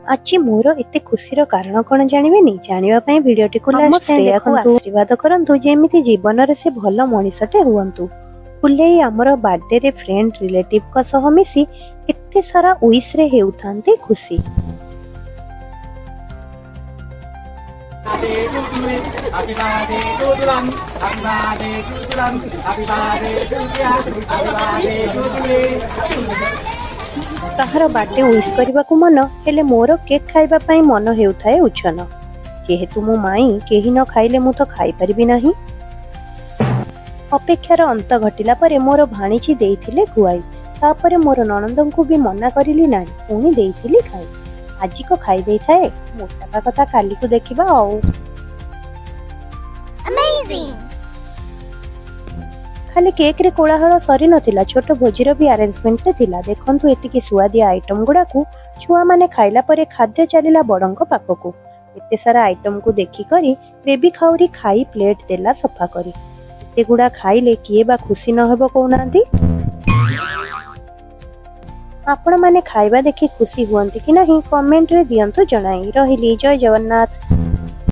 आज मोर एते खुशीर कारण कौन जानवेनी जानापी भिडियोटी को आशीर्वाद करंतु जेमिति जीवन रे से भल मनीषटे हुअंतु। फुले आमर बर्थडे रे फ्रेंड रिलेटिव का सह मिसी एते सारा विश रे हेउथांती खुशी। कहार बर्थडे विश करने को मन हेले मोर केक खाइबा पई मन हेउथाए उछन। जेहेतु मो माई केही न खाइले मु तो खाई परिबि नाही। अपेक्षार अंत घटिला परे मोर भाणीची देइथिले खुआई। तापरे मोर ननंद को भी मना करिली नाही, पुणी देइथिली खाई। आज को खाई देइ थाए, मोटा कथा काली को देखिबा। Amazing! खाली केक रे कोलाहल सरी नथिला, छोट भोजीर भी अरेंजमेंट थिला। देखंतु एतिकी सुआदिया आइटम गुडा को छुआ माने खाइला परे खाद्य चलिला बड़ंक पाखकू। एते सारा आइटम को देखि करी बेबी खाउरी खाई प्लेट देला सफा करी। एते गुडा खाइले किए बा खुशी न हेबो कहउनांती। आपण माने खाइबा देखि खुशी हुअंती कि नाही कमेंट रे दियंतु जणाई। रहिली, जय जगन्नाथ।